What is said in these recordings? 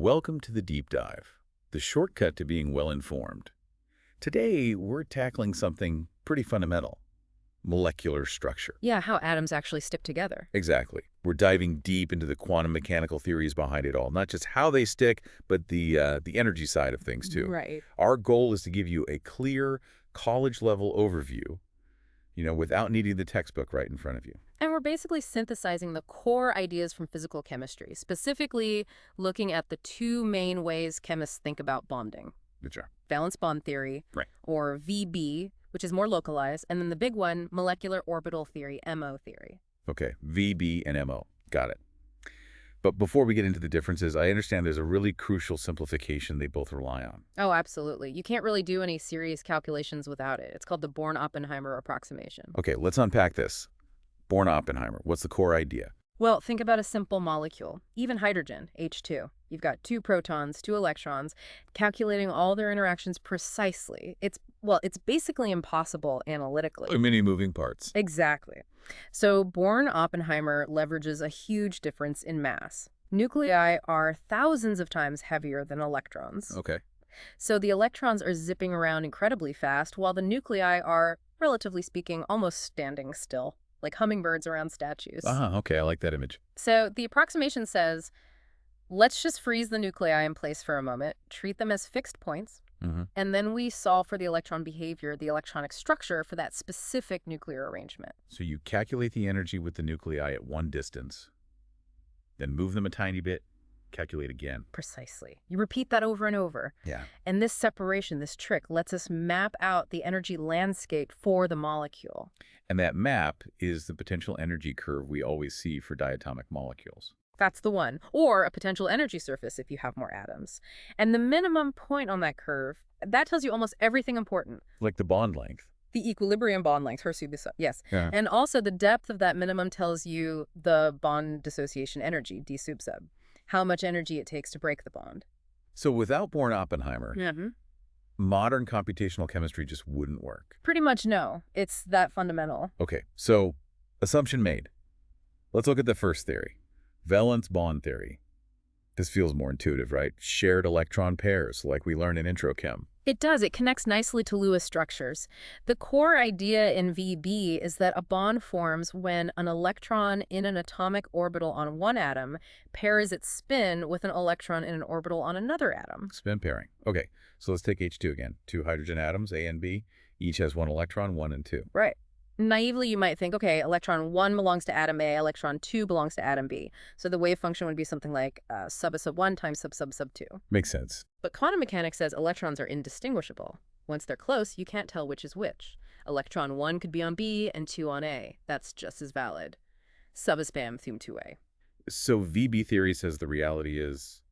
Welcome to the Deep Dive, the shortcut to being well-informed. Today, we're tackling something pretty fundamental, molecular structure. Yeah, how atoms actually stick together. Exactly. We're diving deep into the quantum mechanical theories behind it all, not just how they stick, but the energy side of things, too. Right. Our goal is to give you a clear, college-level overview, without needing the textbook right in front of you. And we're basically synthesizing the core ideas from physical chemistry, specifically looking at the two main ways chemists think about bonding. Which are? Valence-bond theory, Right. or VB, which is more localized, and then the big one, molecular orbital theory, MO theory. Okay, VB and MO. Got it. But before we get into the differences, I understand there's a really crucial simplification they both rely on. Oh, absolutely. You can't really do any serious calculations without it. It's called the Born-Oppenheimer approximation. Okay, let's unpack this. Born-Oppenheimer, what's the core idea? Well, think about a simple molecule, even hydrogen, H2. You've got 2 protons, 2 electrons, calculating all their interactions precisely. It's basically impossible analytically. Many moving parts. Exactly. So Born-Oppenheimer leverages a huge difference in mass. Nuclei are thousands of times heavier than electrons. Okay. So the electrons are zipping around incredibly fast, while the nuclei are, relatively speaking, almost standing still, like hummingbirds around statues. Okay, I like that image. So the approximation says, let's just freeze the nuclei in place for a moment, treat them as fixed points, and then we solve for the electron behavior, the electronic structure for that specific nuclear arrangement. So you calculate the energy with the nuclei at one distance, then move them a tiny bit, calculate again. Precisely. You repeat that over and over. Yeah. And this separation, this trick, lets us map out the energy landscape for the molecule. And that map is the potential energy curve we always see for diatomic molecules. That's the one. Or a potential energy surface if you have more atoms. And the minimum point on that curve, that tells you almost everything important. Like the bond length. The equilibrium bond length, yes. Yeah. And also the depth of that minimum tells you the bond dissociation energy, D sub sub, how much energy it takes to break the bond. So without Born-Oppenheimer, Mm-hmm. modern computational chemistry just wouldn't work. Pretty much no. It's that fundamental. Okay, so assumption made. Let's look at the first theory, Valence-bond theory. This feels more intuitive, right? Shared electron pairs, like we learned in intro chem. It does. It connects nicely to Lewis structures. The core idea in VB is that a bond forms when an electron in an atomic orbital on one atom pairs its spin with an electron in an orbital on another atom. Spin pairing. Okay, so let's take H2 again. 2 hydrogen atoms, A and B. Each has 1 electron, 1 and 2. Right. Naively, you might think, okay, electron 1 belongs to atom A, electron 2 belongs to atom B. So the wave function would be something like sub 1 times sub 2. Makes sense. But quantum mechanics says electrons are indistinguishable. Once they're close, you can't tell which is which. Electron 1 could be on B and 2 on A. That's just as valid. Subspam thum 2A. So VB theory says the reality is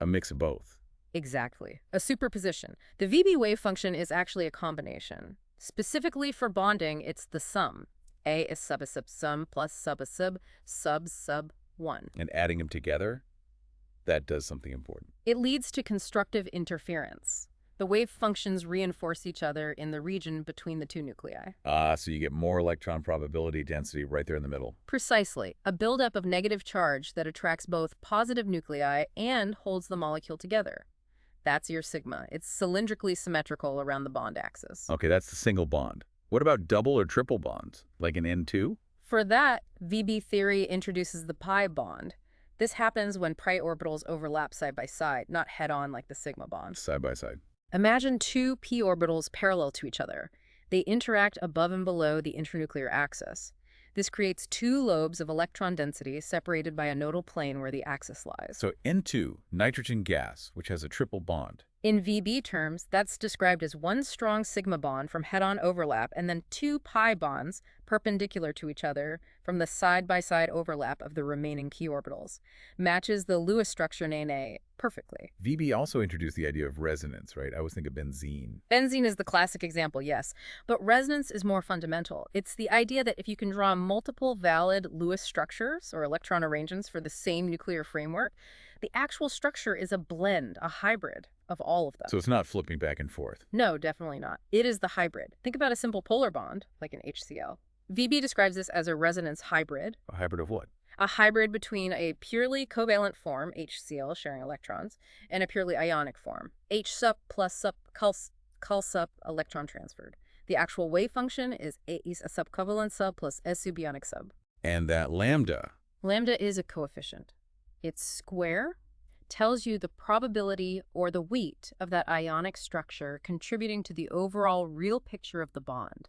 a mix of both. Exactly. A superposition. The VB wave function is actually a combination. Specifically for bonding, it's the sum. A is sub sum plus sub 1. And adding them together, that does something important. It leads to constructive interference. The wave functions reinforce each other in the region between the two nuclei. So you get more electron probability density right there in the middle. Precisely. A buildup of negative charge that attracts both positive nuclei and holds the molecule together. That's your sigma. It's cylindrically symmetrical around the bond axis. Okay, that's the single bond. What about double or triple bonds, like an N2? For that, VB theory introduces the pi bond. This happens when pi orbitals overlap side by side, not head-on like the sigma bond. Side by side. Imagine 2 p orbitals parallel to each other. They interact above and below the internuclear axis. This creates 2 lobes of electron density separated by a nodal plane where the axis lies. So N2, nitrogen gas, which has a triple bond. In VB terms, that's described as 1 strong sigma bond from head-on overlap and then 2 pi bonds perpendicular to each other from the side-by-side overlap of the remaining p orbitals. Matches the Lewis structure in A perfectly. VB also introduced the idea of resonance, right? I always think of benzene. Benzene is the classic example, yes. But resonance is more fundamental. It's the idea that if you can draw multiple valid Lewis structures or electron arrangements for the same nuclear framework, the actual structure is a blend, a hybrid of all of them. So it's not flipping back and forth. No, definitely not. It is the hybrid. Think about a simple polar bond, like an HCl. VB describes this as a resonance hybrid. A hybrid of what? A hybrid between a purely covalent form, HCl, sharing electrons, and a purely ionic form, H sup plus sup cul sup electron transferred. The actual wave function is A is a subcovalent sub plus S subionic sub. And that lambda. Lambda is a coefficient. Its square tells you the probability or the weight of that ionic structure contributing to the overall real picture of the bond.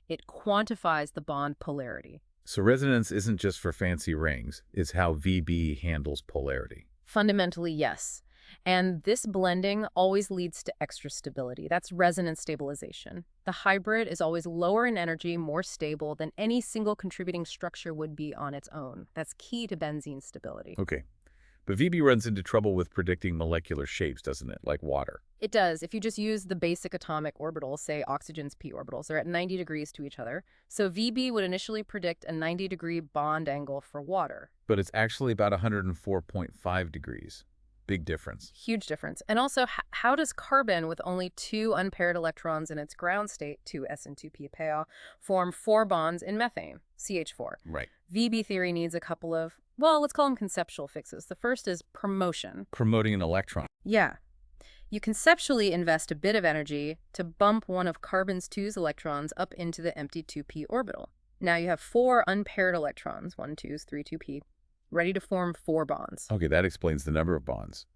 It quantifies the bond polarity. So resonance isn't just for fancy rings, it's how VB handles polarity. Fundamentally, yes. And this blending always leads to extra stability. That's resonance stabilization. The hybrid is always lower in energy, more stable than any single contributing structure would be on its own. That's key to benzene stability. Okay. But VB runs into trouble with predicting molecular shapes, doesn't it? Like water. It does. If you just use the basic atomic orbitals, say oxygen's p-orbitals, they're at 90 degrees to each other. So VB would initially predict a 90-degree bond angle for water. But it's actually about 104.5 degrees. Big difference. Huge difference. And also, how does carbon with only 2 unpaired electrons in its ground state, 2s and 2p pair, form 4 bonds in methane, CH4? Right. VB theory needs a couple of, well, let's call them conceptual fixes. The first is promotion. Promoting an electron. Yeah. You conceptually invest a bit of energy to bump one of carbon's 2's electrons up into the empty 2p orbital. Now you have 4 unpaired electrons, 1, 2's, 3, 2p, ready to form 4 bonds. Okay, that explains the number of bonds.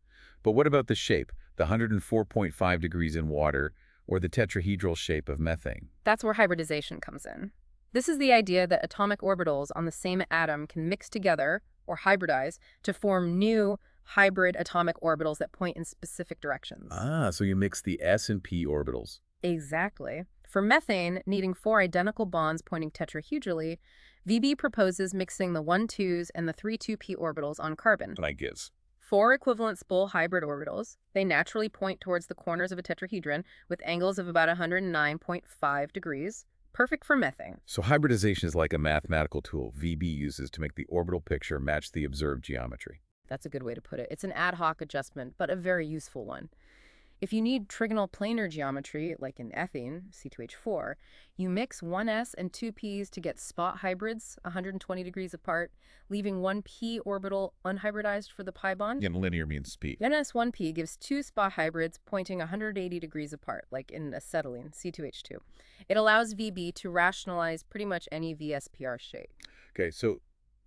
But what about the shape, the 104.5 degrees in water, or the tetrahedral shape of methane? That's where hybridization comes in. This is the idea that atomic orbitals on the same atom can mix together, or hybridize, to form new hybrid atomic orbitals that point in specific directions. Ah, so you mix the s and p orbitals. Exactly. For methane, needing 4 identical bonds pointing tetrahedrally, VB proposes mixing the 1,2s and the 3,2p orbitals on carbon. And I guess. 4 equivalent spool hybrid orbitals. They naturally point towards the corners of a tetrahedron with angles of about 109.5 degrees. Perfect for methane. So hybridization is like a mathematical tool VB uses to make the orbital picture match the observed geometry. That's a good way to put it. It's an ad hoc adjustment, but a very useful one. If you need trigonal planar geometry, like in ethene, C2H4, you mix 1s and 2p's to get spot hybrids 120 degrees apart, leaving 1p orbital unhybridized for the pi bond. And linear means speed. Then S1p gives 2 spot hybrids pointing 180 degrees apart, like in acetylene, C2H2. It allows VB to rationalize pretty much any VSPR shape. Okay, so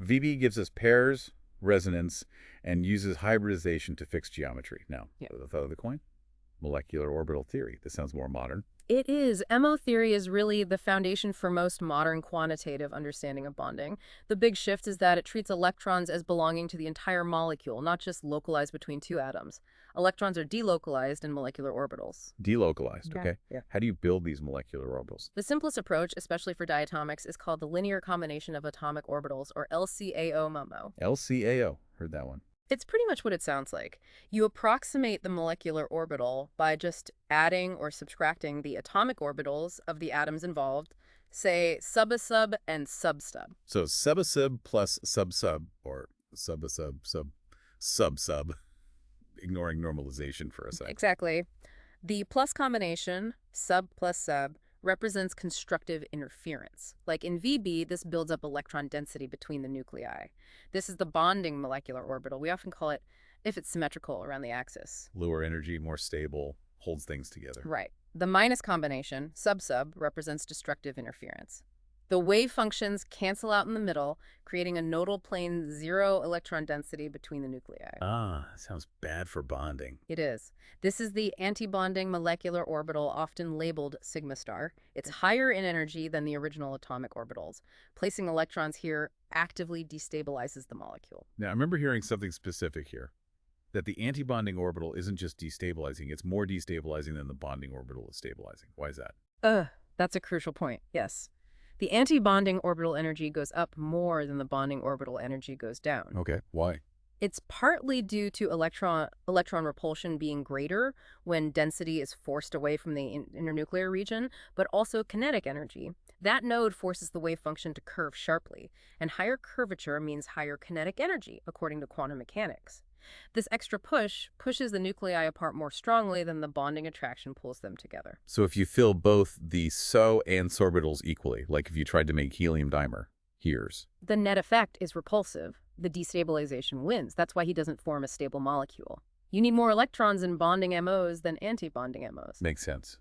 VB gives us pairs, resonance, and uses hybridization to fix geometry. Now, the other the coin? Molecular orbital theory. This sounds more modern. It is. MO theory is really the foundation for most modern quantitative understanding of bonding. The big shift is that it treats electrons as belonging to the entire molecule, not just localized between 2 atoms. Electrons are delocalized in molecular orbitals. Delocalized, okay? Yeah. How do you build these molecular orbitals? The simplest approach, especially for diatomics, is called the linear combination of atomic orbitals, or LCAO-MO. LCAO. Heard that one. It's pretty much what it sounds like. You approximate the molecular orbital by just adding or subtracting the atomic orbitals of the atoms involved, say sub-a-sub and sub-sub. So sub-a-sub plus sub-sub, or sub-a-sub, sub-sub, ignoring normalization for a second. Exactly. The plus combination, sub plus sub, represents constructive interference. Like in VB, this builds up electron density between the nuclei. This is the bonding molecular orbital. We often call it if it's symmetrical around the axis. Lower energy, more stable, holds things together. Right. The minus combination, sub-sub, represents destructive interference. The wave functions cancel out in the middle, creating a nodal plane 0 electron density between the nuclei. Ah, sounds bad for bonding. It is. This is the antibonding molecular orbital, often labeled sigma star. It's higher in energy than the original atomic orbitals. Placing electrons here actively destabilizes the molecule. Now, I remember hearing something specific here, that the antibonding orbital isn't just destabilizing, it's more destabilizing than the bonding orbital is stabilizing. Why is that? That's a crucial point, yes. The antibonding orbital energy goes up more than the bonding orbital energy goes down. Okay, why? It's partly due to electron repulsion being greater when density is forced away from the internuclear region, but also kinetic energy. That node forces the wave function to curve sharply, and higher curvature means higher kinetic energy, according to quantum mechanics. This extra push pushes the nuclei apart more strongly than the bonding attraction pulls them together. So if you fill both the SO and S orbitals equally, like if you tried to make helium dimer, here's. The net effect is repulsive. the destabilization wins. That's why he doesn't form a stable molecule. You need more electrons in bonding MOs than anti-bonding MOs. Makes sense.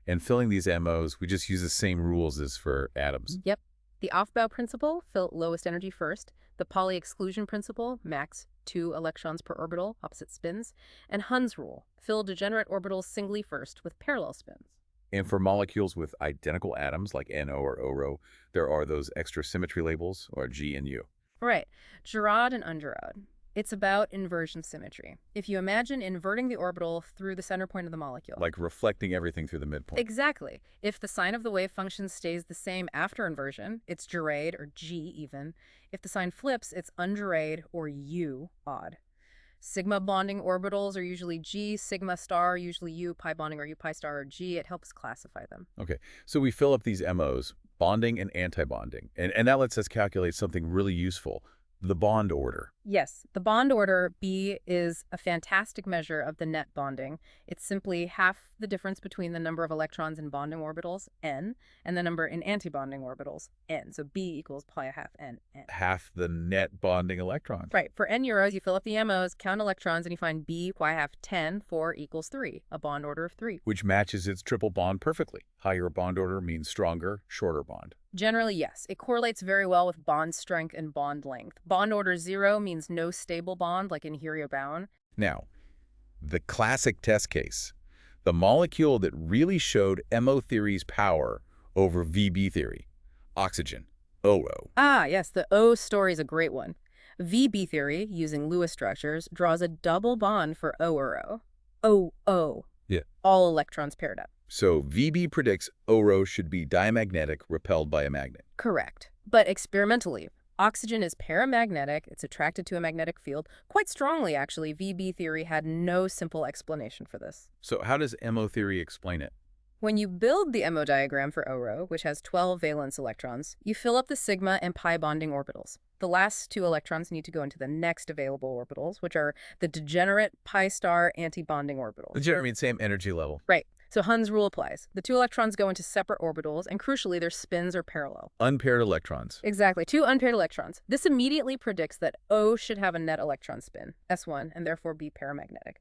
And filling these MOs, we just use the same rules as for atoms. Yep. The Aufbau principle, fill lowest energy first. The Pauli exclusion principle, max 2 electrons per orbital, opposite spins. And Hund's rule, fill degenerate orbitals singly first with parallel spins. And for molecules with identical atoms like NO or ORO, there are those extra symmetry labels, or G and U. Right. Gerard and Underoud. It's about inversion symmetry. If you imagine inverting the orbital through the center point of the molecule. Like reflecting everything through the midpoint. Exactly. If the sign of the wave function stays the same after inversion, it's Gerard, or G even. If the sign flips, it's ungerade, or U, odd. Sigma bonding orbitals are usually G, sigma star usually U, pi bonding or U pi star or G. It helps classify them. Okay, so we fill up these MOs, bonding and anti-bonding, and that lets us calculate something really useful, the bond order. Yes, the bond order, B, is a fantastic measure of the net bonding. It's simply half the difference between the number of electrons in bonding orbitals, N, and the number in antibonding orbitals, N. So B equals pi half N, N. Half the net bonding electrons. Right. For N euros, you fill up the MOs, count electrons, and you find B, pi half 10, 4 equals 3, a bond order of 3. Which matches its triple bond perfectly. Higher bond order means stronger, shorter bond. Generally, yes. It correlates very well with bond strength and bond length. Bond order 0 means no stable bond, like in Hürriyeh-Bowen. Now, the classic test case, the molecule that really showed MO theory's power over VB theory, oxygen, OO. Ah, yes, the O story is a great one. VB theory, using Lewis structures, draws a double bond for O or O. O-O. Yeah. All electrons paired up. So VB predicts ORO should be diamagnetic, repelled by a magnet. Correct. But experimentally, oxygen is paramagnetic. It's attracted to a magnetic field. Quite strongly, actually. VB theory had no simple explanation for this. So how does MO theory explain it? When you build the MO diagram for ORO, which has 12 valence electrons, you fill up the sigma and pi bonding orbitals. The last 2 electrons need to go into the next available orbitals, which are the degenerate pi star anti-bonding orbitals. Degenerate means same energy level. Right. So Hund's rule applies. The 2 electrons go into separate orbitals, and crucially, their spins are parallel. Unpaired electrons. Exactly. 2 unpaired electrons. This immediately predicts that O should have a net electron spin, S1, and therefore be paramagnetic.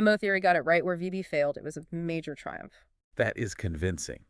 MO theory got it right where VB failed. It was a major triumph. That is convincing.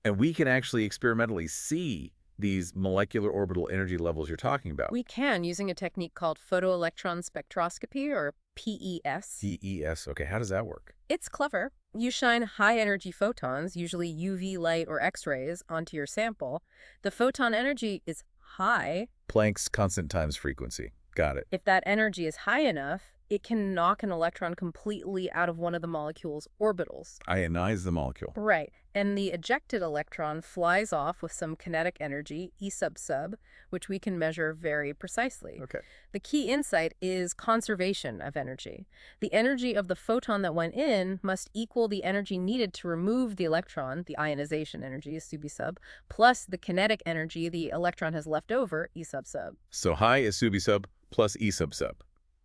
And we can actually experimentally see these molecular orbital energy levels you're talking about. We can, using a technique called photoelectron spectroscopy, or PES. PES. Okay, how does that work? It's clever. You shine high-energy photons, usually UV light or X-rays, onto your sample. The photon energy is high. Planck's constant times frequency. Got it. If that energy is high enough, it can knock an electron completely out of one of the molecule's orbitals. Ionize the molecule. Right. And the ejected electron flies off with some kinetic energy, E sub sub, which we can measure very precisely. Okay. The key insight is conservation of energy. The energy of the photon that went in must equal the energy needed to remove the electron, the ionization energy, sub sub, plus the kinetic energy the electron has left over, E sub sub. So high is sub sub plus E sub sub.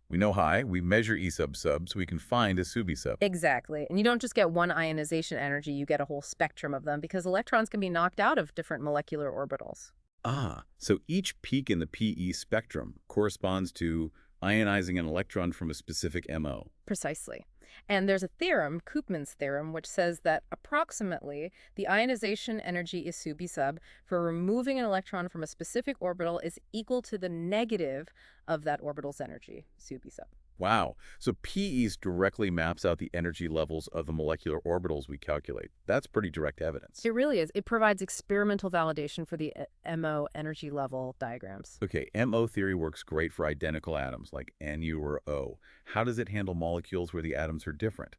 We know high, we measure E sub sub, so we can find a sub sub. Exactly. And you don't just get one ionization energy, you get a whole spectrum of them, because electrons can be knocked out of different molecular orbitals. Ah, so each peak in the PE spectrum corresponds to ionizing an electron from a specific MO. Precisely. And there's a theorem, Koopman's theorem, which says that approximately the ionization energy is sub sub for removing an electron from a specific orbital is equal to the negative of that orbital's energy, sub sub. Wow. So PEs directly maps out the energy levels of the molecular orbitals we calculate. That's pretty direct evidence. It really is. It provides experimental validation for the MO energy level diagrams. Okay, MO theory works great for identical atoms like NU or O. How does it handle molecules where the atoms are different?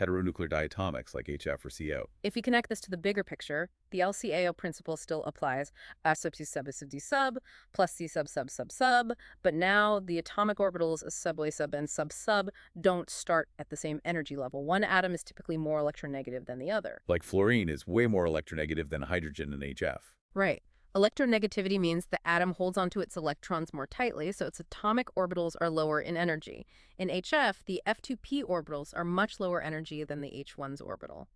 Heteronuclear diatomics like HF or CO. If we connect this to the bigger picture, the LCAO principle still applies. A sub C sub is sub D sub plus C sub sub sub sub, but now the atomic orbitals sub A sub and sub sub don't start at the same energy level. One atom is typically more electronegative than the other. Like fluorine is way more electronegative than hydrogen and HF. Right. Electronegativity means the atom holds onto its electrons more tightly, so its atomic orbitals are lower in energy. In HF, the F2p orbitals are much lower energy than the H1's orbital.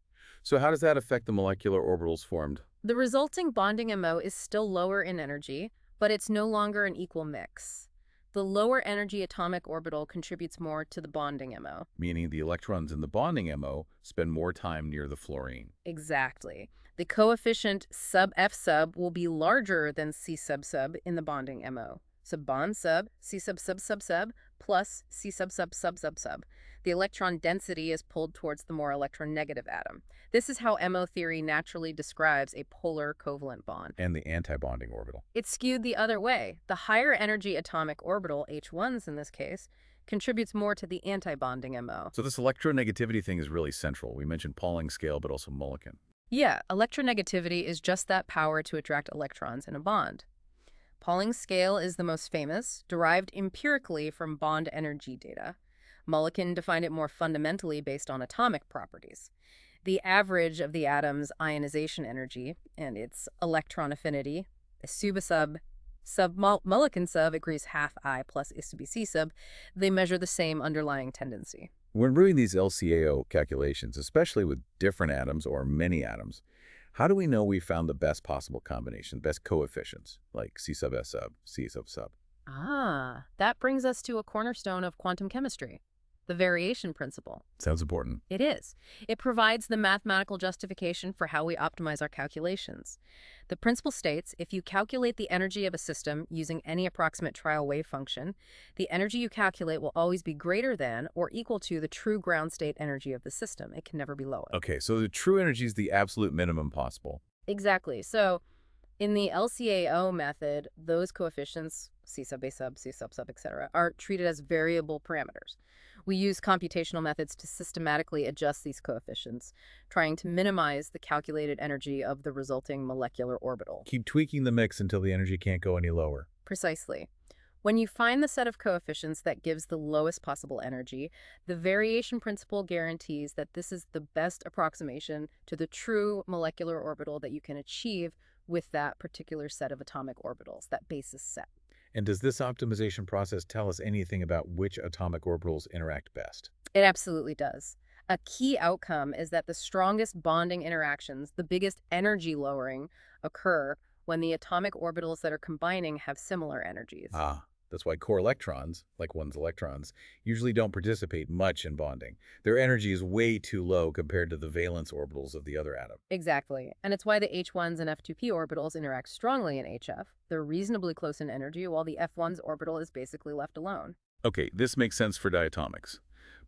So how does that affect the molecular orbitals formed? The resulting bonding MO is still lower in energy, but it's no longer an equal mix. The lower energy atomic orbital contributes more to the bonding MO. Meaning the electrons in the bonding MO spend more time near the fluorine. Exactly. The coefficient sub F sub will be larger than C sub sub in the bonding MO. Sub bond sub, C sub sub sub sub, plus C sub sub sub sub sub. The electron density is pulled towards the more electronegative atom. This is how MO theory naturally describes a polar covalent bond. And the antibonding orbital. It's skewed the other way. The higher energy atomic orbital, H1s in this case, contributes more to the antibonding MO. So this electronegativity thing is really central. We mentioned Pauling scale, but also Mulliken. Yeah, electronegativity is just that power to attract electrons in a bond. Pauling's scale is the most famous, derived empirically from bond energy data. Mulliken defined it more fundamentally based on atomic properties. The average of the atom's ionization energy and its electron affinity, suba sub Mulliken sub agrees half I plus is to be C sub, they measure the same underlying tendency. When doing these LCAO calculations, especially with different atoms or many atoms, how do we know we found the best possible combination, best coefficients, like C sub S sub, C sub sub? That brings us to a cornerstone of quantum chemistry, the variation principle. Sounds important. It is. It provides the mathematical justification for how we optimize our calculations. The principle states if you calculate the energy of a system using any approximate trial wave function, the energy you calculate will always be greater than or equal to the true ground state energy of the system. It can never be lower. Okay, so the true energy is the absolute minimum possible. Exactly. So in the LCAO method, those coefficients, C sub A sub, C sub sub, etc., are treated as variable parameters. We use computational methods to systematically adjust these coefficients, trying to minimize the calculated energy of the resulting molecular orbital. Keep tweaking the mix until the energy can't go any lower. Precisely. When you find the set of coefficients that gives the lowest possible energy, the variation principle guarantees that this is the best approximation to the true molecular orbital that you can achieve with that particular set of atomic orbitals, that basis set. And does this optimization process tell us anything about which atomic orbitals interact best? It absolutely does. A key outcome is that the strongest bonding interactions, the biggest energy lowering, occur when the atomic orbitals that are combining have similar energies. That's why core electrons, like one's electrons, usually don't participate much in bonding. Their energy is way too low compared to the valence orbitals of the other atom. Exactly. And it's why the H1s and F2p orbitals interact strongly in HF. They're reasonably close in energy, while the F1's orbital is basically left alone. Okay, this makes sense for diatomics.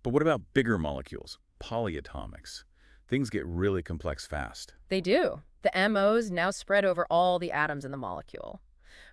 But what about bigger molecules, polyatomics? Things get really complex fast. They do. The MOs now spread over all the atoms in the molecule.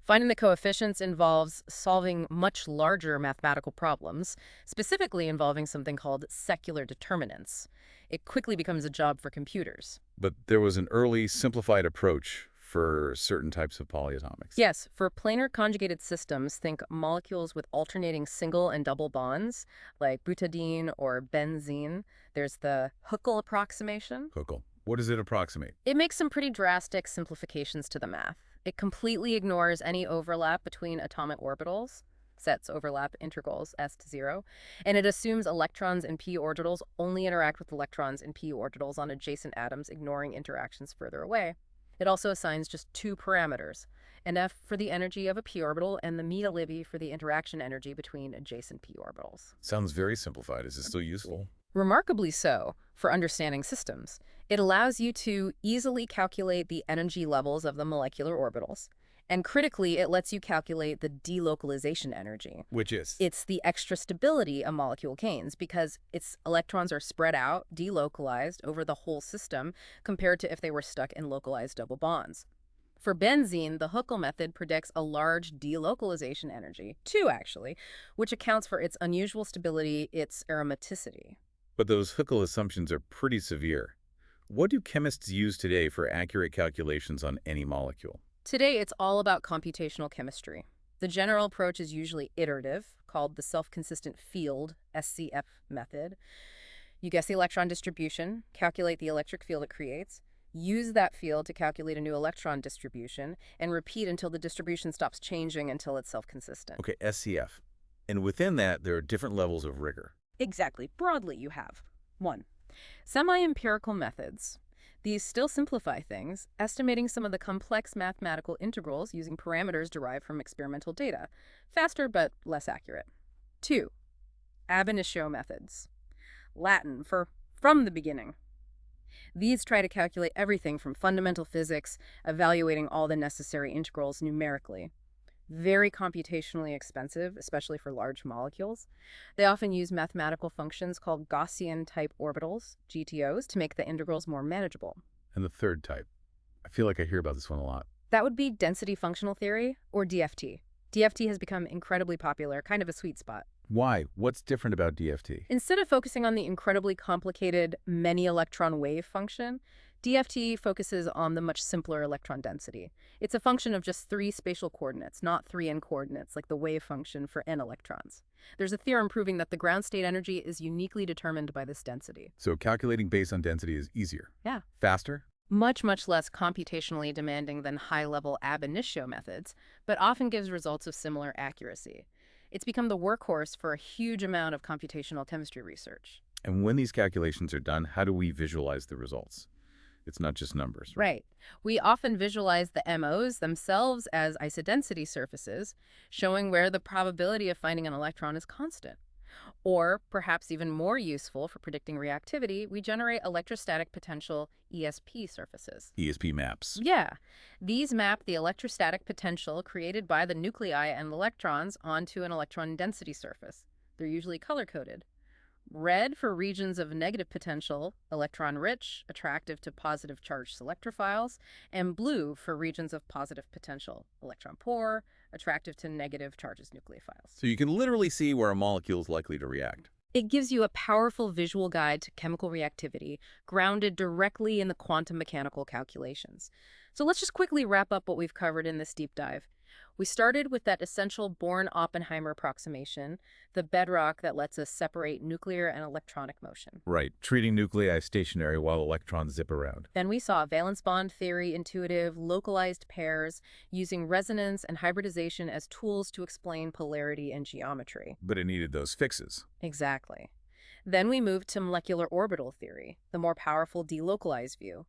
Finding the coefficients involves solving much larger mathematical problems, specifically involving something called secular determinants. It quickly becomes a job for computers. But there was an early simplified approach for certain types of polyatomics. Yes, for planar conjugated systems, think molecules with alternating single and double bonds, like butadiene or benzene. There's the Hückel approximation. Hückel. What does it approximate? It makes some pretty drastic simplifications to the math. It completely ignores any overlap between atomic orbitals, sets overlap integrals s to 0, and it assumes electrons in p orbitals only interact with electrons in p orbitals on adjacent atoms, ignoring interactions further away. It also assigns just two parameters, an F for the energy of a p orbital and the meta Libby for the interaction energy between adjacent p orbitals. Sounds very simplified. Is it still useful? Remarkably so for understanding systems. It allows you to easily calculate the energy levels of the molecular orbitals. And critically, it lets you calculate the delocalization energy. Which is? It's the extra stability a molecule gains because its electrons are spread out, delocalized over the whole system compared to if they were stuck in localized double bonds. For benzene, the Hückel method predicts a large delocalization energy, 2 actually, which accounts for its unusual stability, its aromaticity. But those Hückel assumptions are pretty severe. What do chemists use today for accurate calculations on any molecule? Today, it's all about computational chemistry. The general approach is usually iterative, called the self-consistent field, SCF method. You guess the electron distribution, calculate the electric field it creates, use that field to calculate a new electron distribution, and repeat until the distribution stops changing until it's self-consistent. Okay, SCF. And within that, there are different levels of rigor. Exactly. Broadly, you have 1. Semi-empirical methods. These still simplify things, estimating some of the complex mathematical integrals using parameters derived from experimental data. Faster but less accurate. 2. Ab initio methods. Latin for from the beginning. These try to calculate everything from fundamental physics, evaluating all the necessary integrals numerically. Very computationally expensive, especially for large molecules. They often use mathematical functions called Gaussian-type orbitals, GTOs, to make the integrals more manageable. And the third type. I feel like I hear about this one a lot. That would be density functional theory, or DFT. DFT has become incredibly popular, kind of a sweet spot. Why? What's different about DFT? Instead of focusing on the incredibly complicated many-electron wave function, DFT focuses on the much simpler electron density. It's a function of just 3 spatial coordinates, not 3 n coordinates like the wave function for n electrons. There's a theorem proving that the ground state energy is uniquely determined by this density. So calculating based on density is easier? Yeah. Faster? Much less computationally demanding than high-level ab initio methods, but often gives results of similar accuracy. It's become the workhorse for a huge amount of computational chemistry research. And when these calculations are done, how do we visualize the results? It's not just numbers, right? Right. We often visualize the MOs themselves as isodensity surfaces, showing where the probability of finding an electron is constant. Or, perhaps even more useful for predicting reactivity, we generate electrostatic potential ESP surfaces. ESP maps. Yeah. These map the electrostatic potential created by the nuclei and electrons onto an electron density surface. They're usually color-coded. Red for regions of negative potential, electron-rich, attractive to positive charged selектrophiles, and blue for regions of positive potential, electron-poor, attractive to negative charges nucleophiles. So you can literally see where a molecule is likely to react. It gives you a powerful visual guide to chemical reactivity, grounded directly in the quantum mechanical calculations. So let's just quickly wrap up what we've covered in this deep dive. We started with that essential Born-Oppenheimer approximation, the bedrock that lets us separate nuclear and electronic motion. Right, treating nuclei stationary while electrons zip around. Then we saw valence-bond theory, intuitive, localized pairs, using resonance and hybridization as tools to explain polarity and geometry. But it needed those fixes. Exactly. Then we moved to molecular orbital theory, the more powerful delocalized view.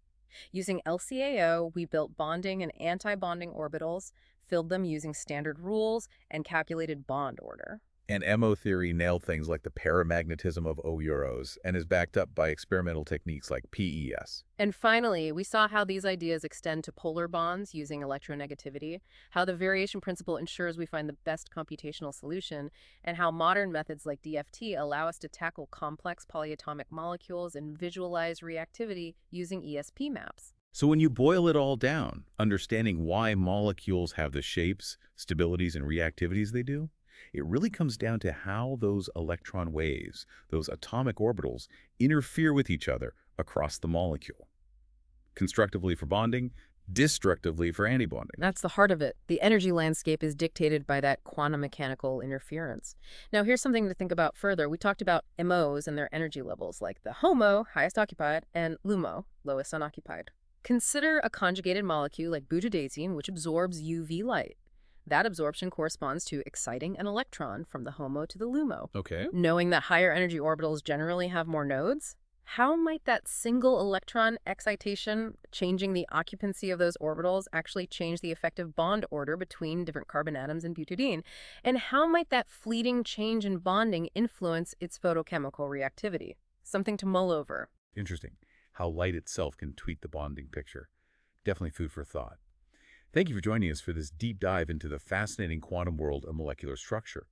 Using LCAO, we built bonding and anti-bonding orbitals, filled them using standard rules, and calculated bond order. And MO theory nailed things like the paramagnetism of O-Euros and is backed up by experimental techniques like PES. And finally, we saw how these ideas extend to polar bonds using electronegativity, how the variation principle ensures we find the best computational solution, and how modern methods like DFT allow us to tackle complex polyatomic molecules and visualize reactivity using ESP maps. So when you boil it all down, understanding why molecules have the shapes, stabilities, and reactivities they do, it really comes down to how those electron waves, those atomic orbitals, interfere with each other across the molecule. Constructively for bonding, destructively for antibonding. That's the heart of it. The energy landscape is dictated by that quantum mechanical interference. Now, here's something to think about further. We talked about MOs and their energy levels, like the HOMO, highest occupied, and LUMO, lowest unoccupied. Consider a conjugated molecule like butadiene, which absorbs UV light. That absorption corresponds to exciting an electron from the HOMO to the LUMO. Okay. Knowing that higher energy orbitals generally have more nodes, how might that single electron excitation changing the occupancy of those orbitals actually change the effective bond order between different carbon atoms in butadiene? And how might that fleeting change in bonding influence its photochemical reactivity? Something to mull over. Interesting. How light itself can tweak the bonding picture. Definitely food for thought. Thank you for joining us for this deep dive into the fascinating quantum world of molecular structure.